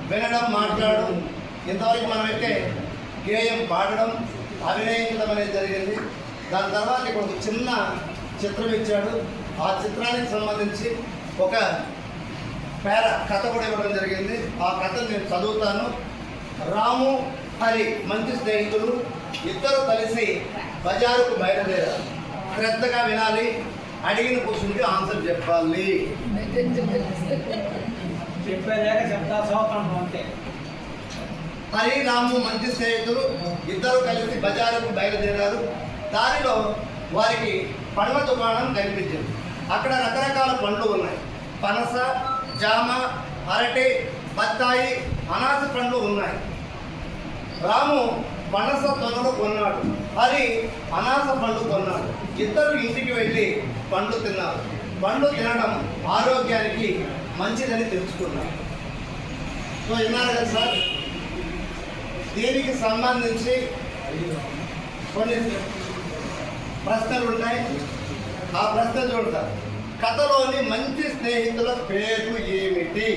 వినడం, మాట్లాడడం. ఇంతవరకు మనమైతే గేయం పాడడం, అభినయించడం అనేది జరిగింది. దాని తర్వాత ఇక్కడ ఒక చిన్న చిత్రం ఇచ్చాడు. ఆ చిత్రానికి సంబంధించి ఒక కథ కూడా ఇవ్వడం జరిగింది. ఆ కథను నేను చదువుతాను. రాము, హరి మంచి స్నేహితులు, ఇద్దరు కలిసి బజారుకు బయలుదేరారు. శ్రద్ధగా వినాలి, అడిగిన క్వశ్చన్కి ఆన్సర్ చెప్పాలి. హరి, రాము మంచి స్నేహితులు, ఇద్దరు కలిసి బజారుకు బయలుదేరారు. దారిలో వారికి పండ్ల దుకాణం కనిపించింది. అక్కడ రకరకాల పండ్లు ఉన్నాయి. పనస, జామ, అరటి, బత్తాయి, అనాస పండ్లు ఉన్నాయి. రాము పనస తొనలు కొన్నాడు, హరి అనాస పండు కొన్నాడు. ఇద్దరు ఇంటికి వెళ్ళి పండ్లు తిన్నారు. పండ్లు తినడం ఆరోగ్యానికి మంచిదని తెలుసుకున్నారు. సో విన్నారు కదా సార్, దీనికి సంబంధించి కొన్ని ప్రశ్నలు ఉన్నాయి. ఆ ప్రశ్న చూడతారు. కథలోని మంచి స్నేహితుల పేరు ఏమిటి?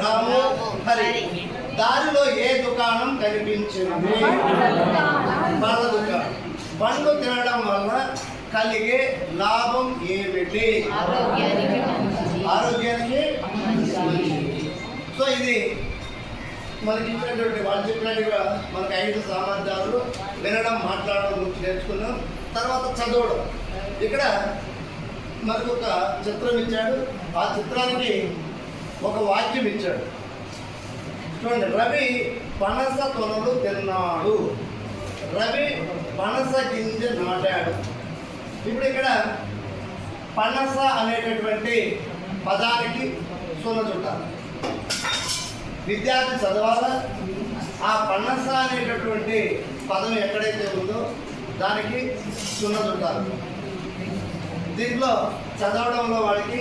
రాము, హరి. దారిలో ఏ దుకాణం కనిపించింది? పండ్ల దుకాణం. పండ్లు తినడం వల్ల కలిగే లాభం ఏమిటి? ఆరోగ్యానికి. సో ఇది మనకి ఇచ్చినటువంటి వాళ్ళు చెప్పినట్టుగా మనకి 5 సామర్థ్యాలు వినడం, మాట్లాడడం గురించి నేర్చుకున్నాం. తర్వాత చదవడం. ఇక్కడ మనకు ఒక చిత్రం ఇచ్చాడు. ఆ చిత్రానికి ఒక వాక్యం ఇచ్చాడు. చూడండి, రవి పనస తొనలు తిన్నాడు. రవి పనస గింజ నాటాడు. ఇప్పుడు ఇక్కడ పనస అనేటటువంటి పదానికి సున్న చుట్టాలి. విద్యార్థి చదవాలా. ఆ పనస అనేటటువంటి పదం ఎక్కడైతే ఉందో దానికి సున్న చుట్టాలి. దీంట్లో చదవడంలో వాడికి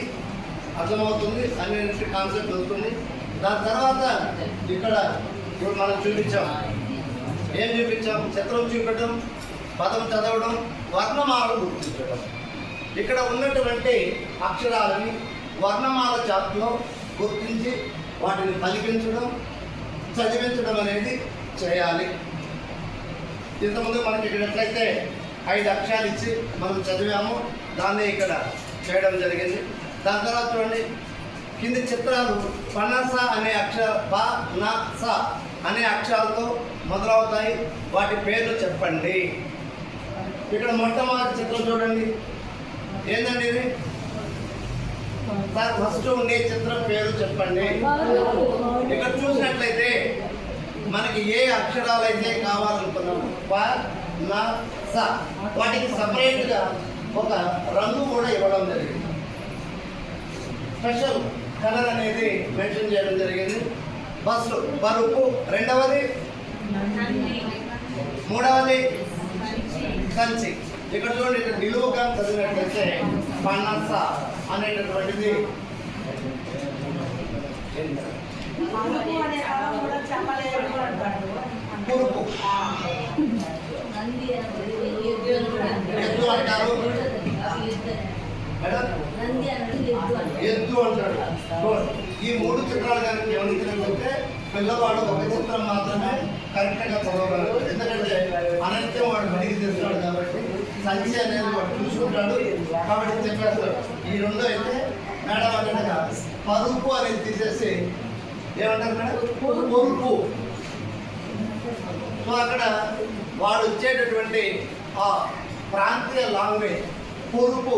అర్థమవుతుంది, అన్నింటి కాన్సెప్ట్ వస్తుంది. దాని తర్వాత ఇక్కడ ఇప్పుడు మనం చూపించాం. ఏం చూపించాం? చిత్రం చూపించడం, పదం చదవడం, వర్ణమాలను గుర్తించడం. ఇక్కడ ఉన్నటువంటి అక్షరాలని వర్ణమాల చార్ట్లో గుర్తించి వాటిని పలికించడం, చదివించడం అనేది చేయాలి. ఇంతకుముందు మనకి ఇక్కడ ఎట్లయితే 5 అక్షరాలు ఇచ్చి మనం చదివామో దాన్ని ఇక్కడ చేయడం జరిగింది. దాని తర్వాత చూడండి, కింది చిత్రాలు పనస అనే పనస అనే అక్షరాలతో మొదలవుతాయి. వాటి పేర్లు చెప్పండి. ఇక్కడ మొట్టమొదటి చిత్రం చూడండి. ఏంటండి ఇది? సార్ ఫస్ట్ ఉండే చిత్రం పేరు చెప్పండి. ఇక్కడ చూసినట్లయితే మనకి ఏ అక్షరాలు అయితే కావాలనుకున్నాము పనస, వాటికి సపరేట్గా ఒక రంగు కూడా ఇవ్వడం జరిగింది. స్పెషల్ కలర్ అనేది మెన్షన్ చేయడం జరిగింది. ఫస్ట్ పరుపు, రెండవది, మూడవది కంచి. ఇక్కడ చూడండి, ఇక్కడ నిలువుగా చదివినట్లయితే పనస అనేటటువంటిది పురుపు. ఎద్దు అంటారు, ఎద్దు అంటాడు. ఈ 3 చిత్రాలు కనుక గమనించినట్లయితే పిల్లవాడు ఒక చిత్రం మాత్రమే కరెక్ట్గా చదవగలడు. ఎందుకంటే అనంతం వాడు బడికి తెస్తున్నాడు కాబట్టి సంచి అనేది వాడు చూసుకుంటాడు కాబట్టి చెప్పేస్తాడు. ఈ 2 అయితే మేడం అన్నట్టుగా పరుపు అనేది తీసేసి ఏమంటారు మేడం? పొరుపు. సో అక్కడ వాడు ఇచ్చేటటువంటి ఆ ప్రాంతీయ లాంగ్వేజ్ పొరుపు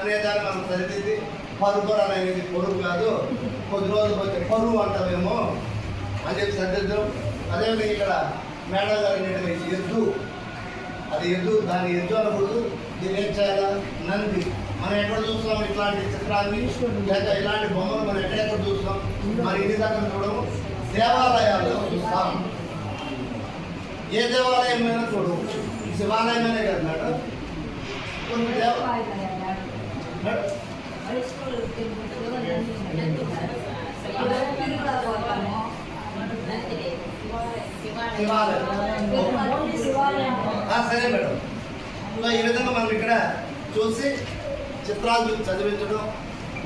అనేదాన్ని మనం సరిదిద్ది పరుపు అనేది పొరుపు కాదు, కొద్ది రోజులు పోతే పరువు అంటావేమో అని చెప్పి సరిదిద్దాం. అదేవిధంగా ఇక్కడ మేడం గారు ఎద్దు, అది ఎద్దు, దాని ఎద్దు అనకూడదు. దీన్ని ఏం చేయాలా? నంది. మనం ఎక్కడ చూస్తాం ఇట్లాంటి చిత్రాన్ని, లేక ఇలాంటి బొమ్మలు మనం ఎక్కడెక్కడ చూస్తాం? మరి ఇన్ని దాకా చూడము, దేవాలయాల్లో చూస్తాం. ఏ దేవాలయమైనా చూడవచ్చు, శివాలయమైనా కదా మేడం. కొన్ని దేవాలయం సరే మేడం. సో ఈ విధంగా మనం ఇక్కడ చూసి చిత్రాలు చూసి చదివించడం,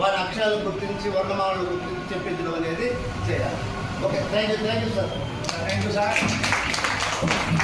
వారి అక్షరాలు గుర్తించి వర్ణమాలను గుర్తించి చెప్పించడం అనేది చేయాలి. Okay, thank you sir. Thank you sir.